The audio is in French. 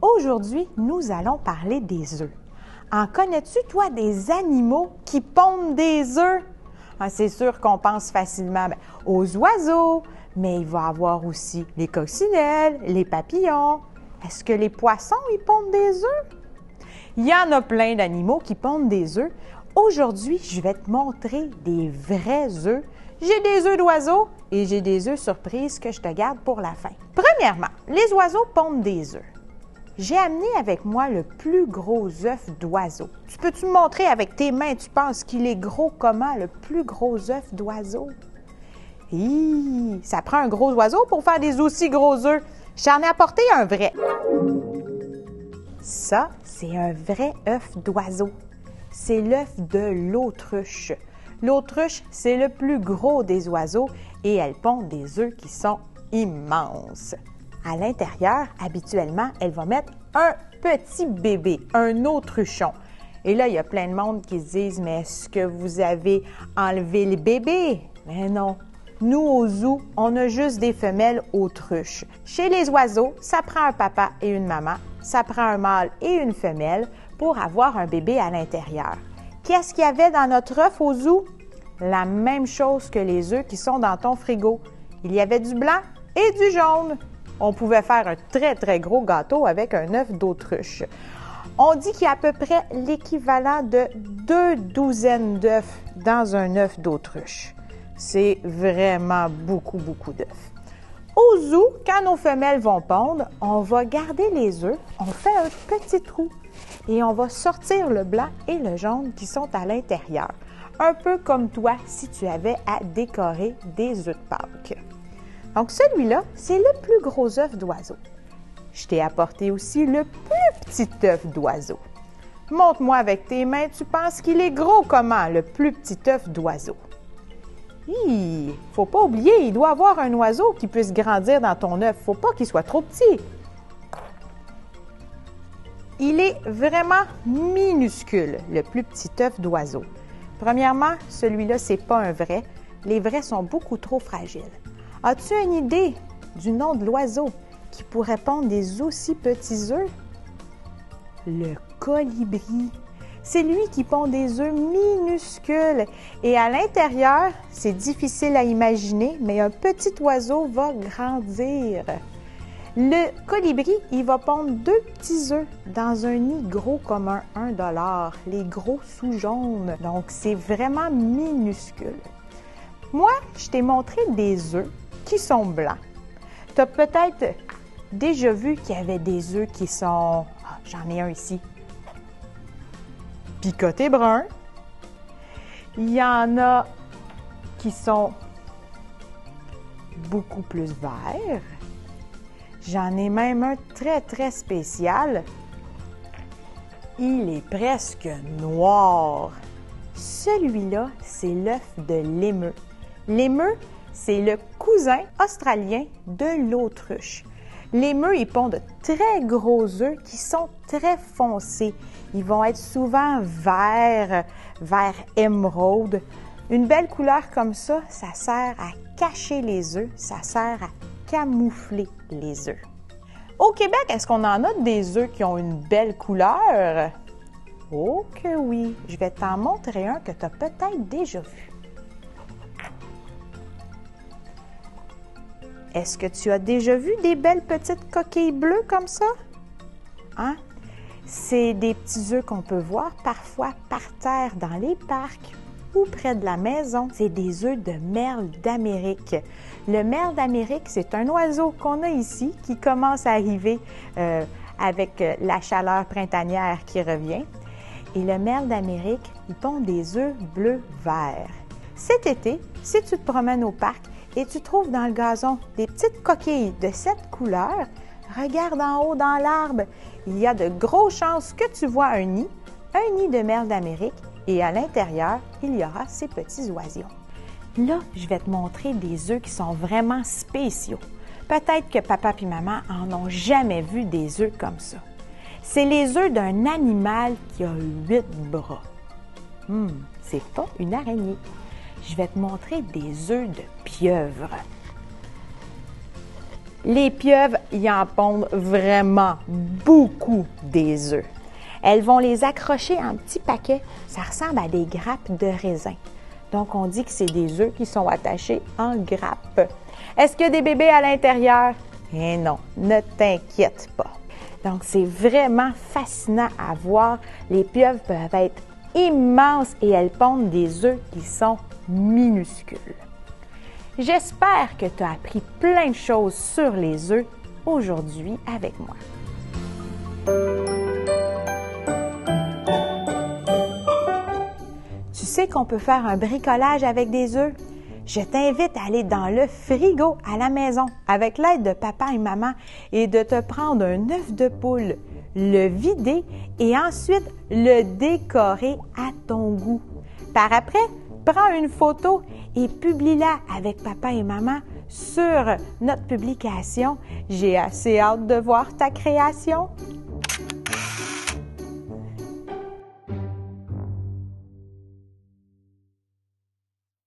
Aujourd'hui, nous allons parler des œufs. En connais-tu, toi, des animaux qui pondent des œufs? C'est sûr qu'on pense facilement aux oiseaux, mais il va y avoir aussi les coccinelles, les papillons. Est-ce que les poissons, ils pondent des œufs? Il y en a plein d'animaux qui pondent des œufs. Aujourd'hui, je vais te montrer des vrais œufs. J'ai des œufs d'oiseaux et j'ai des œufs surprises que je te garde pour la fin. Premièrement, les oiseaux pondent des œufs. J'ai amené avec moi le plus gros œuf d'oiseau. Tu peux-tu me montrer avec tes mains, tu penses qu'il est gros comment, le plus gros œuf d'oiseau? Ça prend un gros oiseau pour faire des aussi gros œufs. J'en ai apporté un vrai. Ça, c'est un vrai œuf d'oiseau. C'est l'œuf de l'autruche. L'autruche, c'est le plus gros des oiseaux et elle pond des œufs qui sont immenses. À l'intérieur, habituellement, elle va mettre un petit bébé, un autruchon. Et là, il y a plein de monde qui se disent « Mais est-ce que vous avez enlevé le bébé? » Mais non. Nous, au zoo, on a juste des femelles autruches. Chez les oiseaux, ça prend un papa et une maman, ça prend un mâle et une femelle pour avoir un bébé à l'intérieur. Qu'est-ce qu'il y avait dans notre œuf au zoo? La même chose que les œufs qui sont dans ton frigo. Il y avait du blanc et du jaune. On pouvait faire un très, très gros gâteau avec un œuf d'autruche. On dit qu'il y a à peu près l'équivalent de 2 douzaines d'œufs dans un œuf d'autruche. C'est vraiment beaucoup, beaucoup d'œufs. Au zoo, quand nos femelles vont pondre, on va garder les œufs, on fait un petit trou et on va sortir le blanc et le jaune qui sont à l'intérieur. Un peu comme toi si tu avais à décorer des œufs de Pâques. Donc celui-là, c'est le plus gros œuf d'oiseau. Je t'ai apporté aussi le plus petit œuf d'oiseau. Montre-moi avec tes mains, tu penses qu'il est gros comment, le plus petit œuf d'oiseau? Faut pas oublier, il doit y avoir un oiseau qui puisse grandir dans ton œuf. Faut pas qu'il soit trop petit. Il est vraiment minuscule, le plus petit œuf d'oiseau. Premièrement, celui-là, c'est pas un vrai. Les vrais sont beaucoup trop fragiles. As-tu une idée du nom de l'oiseau qui pourrait pondre des aussi petits œufs? Le colibri. C'est lui qui pond des œufs minuscules. Et à l'intérieur, c'est difficile à imaginer, mais un petit oiseau va grandir. Le colibri, il va pondre 2 petits œufs dans un nid gros comme un 1 $, les gros sous-jaunes. Donc, c'est vraiment minuscule. Moi, je t'ai montré des œufs qui sont blancs. Tu as peut-être déjà vu qu'il y avait des œufs qui sont... j'en ai un ici. Picoté brun. Il y en a qui sont beaucoup plus verts. J'en ai même un très, très spécial. Il est presque noir. Celui-là, c'est l'œuf de l'émeu. L'émeu, c'est le cousin australien de l'autruche. L'émeu, il pond de très gros œufs qui sont très foncés. Ils vont être souvent verts, vert émeraude. Une belle couleur comme ça, ça sert à cacher les œufs, ça sert à camoufler les œufs. Au Québec, est-ce qu'on en a des œufs qui ont une belle couleur? Oh que oui! Je vais t'en montrer un que tu as peut-être déjà vu. Est-ce que tu as déjà vu des belles petites coquilles bleues comme ça? Hein? C'est des petits œufs qu'on peut voir parfois par terre dans les parcs ou près de la maison. C'est des œufs de merle d'Amérique. Le merle d'Amérique, c'est un oiseau qu'on a ici qui commence à arriver avec la chaleur printanière qui revient. Et le merle d'Amérique, il pond des œufs bleu-vert. Cet été, si tu te promènes au parc et tu trouves dans le gazon des petites coquilles de cette couleur, regarde en haut dans l'arbre. Il y a de grosses chances que tu vois un nid de merle d'Amérique, et à l'intérieur, il y aura ces petits oisillons. Là, je vais te montrer des œufs qui sont vraiment spéciaux. Peut-être que papa et maman en ont jamais vu des œufs comme ça. C'est les œufs d'un animal qui a 8 bras. C'est pas une araignée. Je vais te montrer des œufs de pieuvre. Les pieuvres y en pondent vraiment beaucoup des œufs. Elles vont les accrocher en petits paquets. Ça ressemble à des grappes de raisin. Donc, on dit que c'est des œufs qui sont attachés en grappes. Est-ce qu'il y a des bébés à l'intérieur? Eh non, ne t'inquiète pas. Donc, c'est vraiment fascinant à voir. Les pieuvres peuvent être immenses et elles pondent des œufs qui sont minuscules. J'espère que tu as appris plein de choses sur les œufs aujourd'hui avec moi. Tu sais qu'on peut faire un bricolage avec des œufs? Je t'invite à aller dans le frigo à la maison avec l'aide de papa et maman et de te prendre un œuf de poule, le vider et ensuite le décorer à ton goût. Par après, prends une photo et publie-la avec papa et maman sur notre publication. J'ai assez hâte de voir ta création.